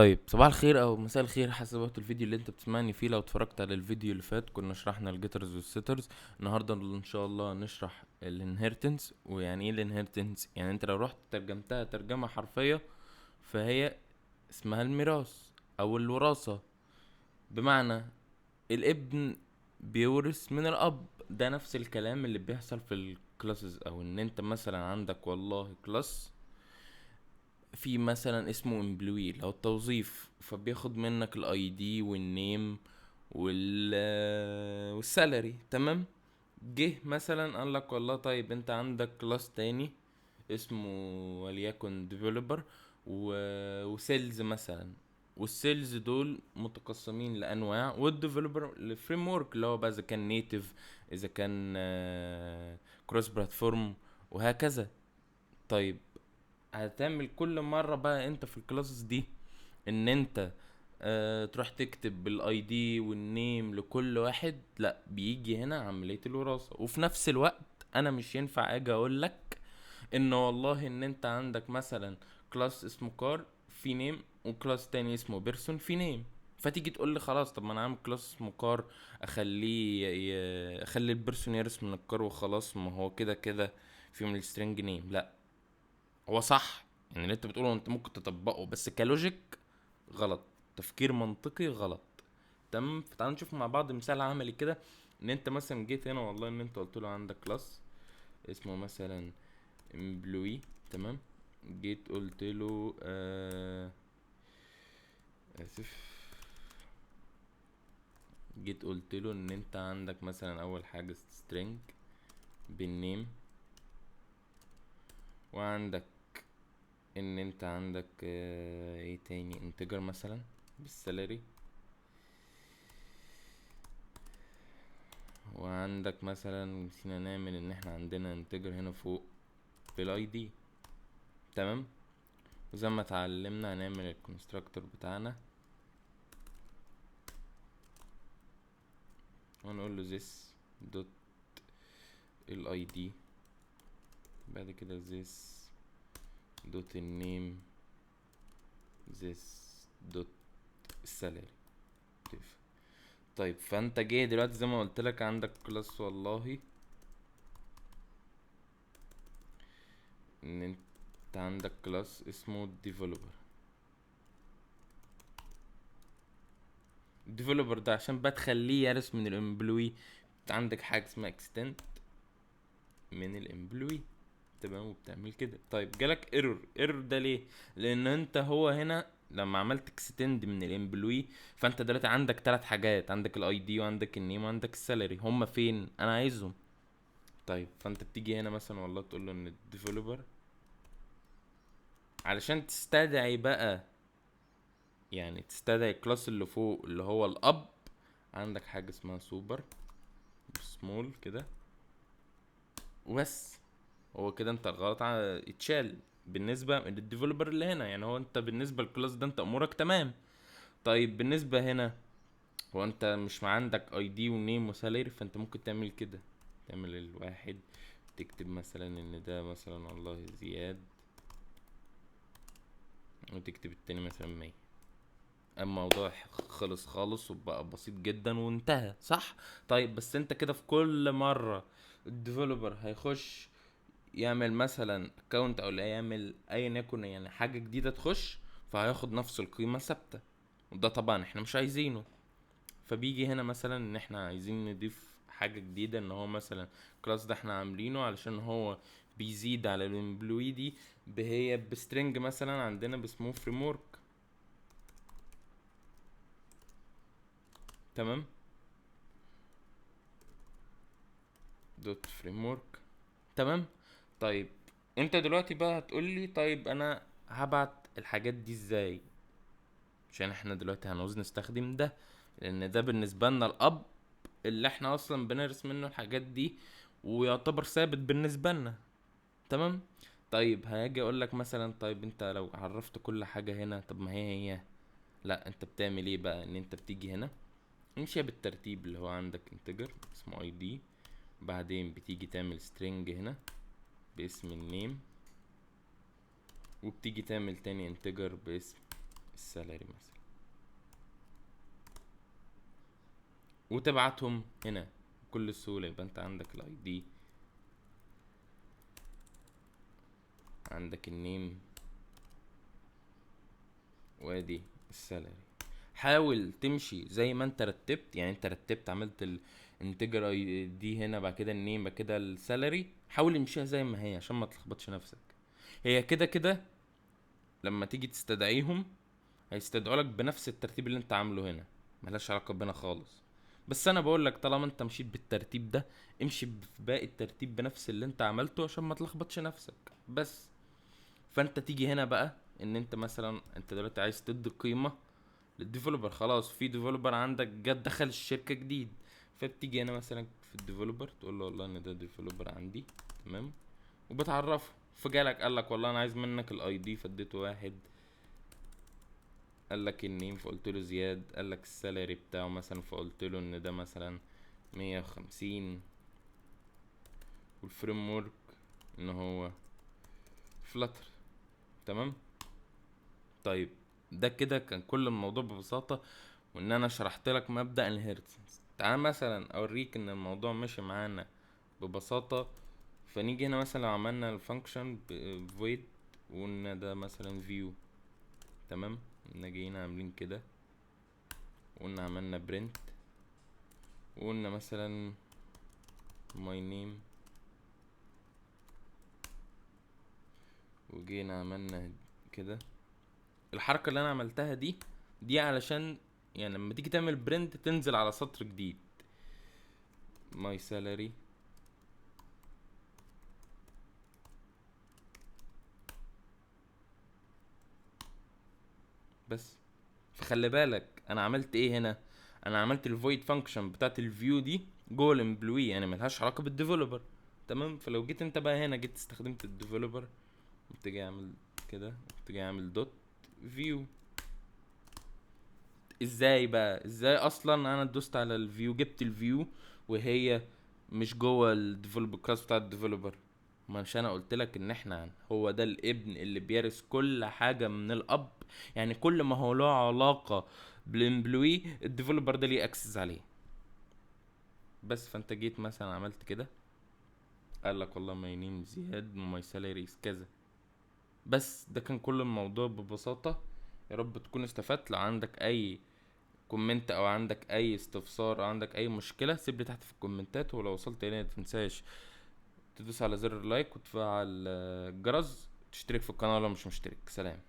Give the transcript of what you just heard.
طيب صباح الخير او مساء الخير حسب وقت الفيديو اللي انت بتسمعني فيه. لو اتفرجت على الفيديو اللي فات كنا شرحنا الجيترز والسيترز. النهارده ان شاء الله نشرح الانهيرتنس. ويعني ايه الانهيرتنس؟ يعني انت لو رحت ترجمتها ترجمة حرفية فهي اسمها الميراث او الوراثة. بمعنى الابن بيورث من الاب. ده نفس الكلام اللي بيحصل في الكلاسز، او ان انت مثلا عندك والله كلاس في مثلا اسمه امبلوي لو التوظيف، فبياخد منك الاي دي والنيم والسالري. تمام. جه مثلا قال لك والله طيب انت عندك كلاس تاني اسمه وليكن ديفلوبر وسيلز مثلا. والسيلز دول متقسمين لانواع، والديفلوبر لفريم ورك اللي هو بقى اذا كان نيتف، اذا كان كروس بلاتفورم، وهكذا. طيب هتعمل كل مرة بقى انت في الكلاسز دي ان انت تروح تكتب بالاي دي والنيم لكل واحد؟ لا، بيجي هنا عملية الوراثة. وفي نفس الوقت انا مش ينفع اجي اقول لك ان والله ان انت عندك مثلا كلاس اسمه كار في نيم، وكلاس تاني اسمه بيرسون في نيم، فتيجي تقول لي خلاص طب ما انا عامل كلاس اسمه كار اخلي البيرسون يرسم من الكار وخلاص، ما هو كده كده في من السترنج نيم. لا، هو صح يعني اللي انت بتقوله انت ممكن تطبقه، بس كلوجيك غلط، تفكير منطقي غلط. تمام. فتعال نشوف مع بعض مثال عملي كده. ان انت مثلا جيت هنا والله ان انت قلت له عندك كلاس اسمه مثلا امبلوي. تمام. جيت قلت له اسف، جيت قلت له ان انت عندك مثلا اول حاجة string بالنيم، وعندك ان انت عندك ايه تاني انتجر مثلا بالسالري، وعندك مثلا نسينا نعمل ان احنا عندنا انتجر هنا فوق بالاي دي. تمام. وزي ما اتعلمنا هنعمل الكونستراكتور بتاعنا ونقول له this دوت الاي دي، بعد كده this دوت النيم، this دوت السالري. طيب فانت جاي دلوقتي زي ما قلت لك عندك كلاس والله ان انت عندك كلاس اسمه developer. الديفلوبر ده عشان بقى تخليه يرث من الامبلوي، عندك حاجه اسمها extend من الامبلوي. تمام. وبتعمل كده. طيب جالك ايرور ده ليه؟ لان انت هو هنا لما عملت اكستند من الامبلوي، فانت دلوقتي عندك 3 حاجات، عندك الاي دي وعندك النيم وعندك السالري. هما فين؟ انا عايزهم. طيب فانت بتيجي هنا مثلا والله تقول له ان الديفلوبر علشان تستدعي بقى، يعني تستدعي الكلاس اللي فوق اللي هو الاب، عندك حاجه اسمها سوبر سمول كده وبس. هو كده انت الغلط اتشال بالنسبه للديفلوبر اللي هنا. يعني هو انت بالنسبه للكلاس ده انت امورك تمام. طيب بالنسبه هنا هو انت مش عندك اي دي ونيم وسالري، فانت ممكن تعمل كده، تعمل الواحد تكتب مثلا ان ده مثلا والله زياد، وتكتب التاني مثلا 100. الموضوع خلص خالص وبقى بسيط جدا وانتهى، صح؟ طيب بس انت كده في كل مرة الديفلوبر هيخش يعمل مثلا اكونت او لا يعمل ايا يكن يعني حاجة جديدة تخش، فهياخد نفس القيمة ثابتة، وده طبعا احنا مش عايزينه. فبيجي هنا مثلا ان احنا عايزين نضيف حاجة جديدة، ان هو مثلا كلاس ده احنا عاملينه علشان هو بيزيد على الامبلوي دي هي بسترنج مثلا عندنا باسمه فريم ورك. تمام. دوت فريم ورك. تمام. طيب انت دلوقتي بقى هتقولي طيب انا هبعت الحاجات دي ازاي؟ عشان احنا دلوقتي هنعوز نستخدم ده، لان ده بالنسبة لنا الاب اللي احنا اصلا بنرسم منه الحاجات دي، ويعتبر ثابت بالنسبة لنا. تمام. طيب هاجي اقول لك مثلا طيب انت لو عرفت كل حاجة هنا، طب ما هي لا، انت بتعمل ايه بقى؟ ان انت بتيجي هنا نمشي بالترتيب، اللي هو عندك انتجر اسمه اي دي، بعدين بتيجي تعمل string هنا باسم النيم، وبتيجي تعمل تاني انتجر باسم السالري مثلا، وتبعتهم هنا بكل سهولة. يبقى انت عندك الاي دي، عندك النيم، وادي السالري. حاول تمشي زي ما انت رتبت، يعني انت رتبت عملت الانتجر اي دي هنا، بعد كده النيم، بعد كده السالري. حاول امشيها زي ما هي عشان ما تلخبطش نفسك. هي كده كده لما تيجي تستدعيهم هيستدعوا لك بنفس الترتيب اللي انت عامله هنا، ملهاش علاقه بينا خالص. بس انا بقول لك طالما انت مشيت بالترتيب ده، امشي بباقي الترتيب بنفس اللي انت عملته عشان ما تلخبطش نفسك بس. فانت تيجي هنا بقى ان انت مثلا انت دلوقتي عايز تدي قيمه للديفلوبر. خلاص في ديفلوبر عندك جت دخل الشركه جديد، فبتيجي هنا مثلا في الديفلوبر تقول له والله ان ده ديفلوبر عندي، تمام، وبتعرفه. فجالك قالك والله انا عايز منك الاي دي، فاديته واحد. قالك النيم فقلت له زياد. قالك السالري بتاعه مثلا فقلت له ان ده مثلا 150. والفريم ورك ان هو فلاتر، تمام. طيب ده كده كان كل الموضوع ببساطة، وان انا شرحت لك مبدأ الهيرتز. تعال مثلا اوريك ان الموضوع ماشي معانا ببساطة. فنيجي هنا مثلا لو عملنا الفانكشن void وقلنا ده مثلا view، تمام، نجي هنا عاملين كده وقلنا عملنا print وقلنا مثلا my name، وجينا عملنا كده. الحركة اللي انا عملتها دي علشان يعني لما تيجي تعمل برنت تنزل على سطر جديد. my salary بس. فخلي بالك انا عملت ايه هنا. انا عملت الفويد فانكشن بتاعت الفيو دي جوه الامبلوي، يعني ملهاش علاقه بالديفلوبر، تمام. فلو جيت انت بقى هنا جيت استخدمت الديفلوبر، وتجي اعمل كده، وتجي اعمل دوت فيو. ازاي بقى؟ ازاي اصلا انا دوست على الفيو جبت الفيو وهي مش جوه الديفلوبر كلاس بتاع الديفلوبر؟ مش انا قلت لك ان احنا هو ده الابن اللي بيرث كل حاجه من الاب؟ يعني كل ما هو له علاقه بالامبلوي الديفلوبر ده ليه اكسس عليه بس. فانت جيت مثلا عملت كده، قال لك والله ماي نيم زياد وماي سالاري كذا بس. ده كان كل الموضوع ببساطه. يا رب تكون استفدت. لو عندك اي كومنت او عندك اي استفسار او عندك اي مشكله سيب لي تحت في الكومنتات. ولو وصلت هنا متنساش تدوس على زر اللايك وتفعل الجرس، تشترك في القناه لو مش مشترك. سلام.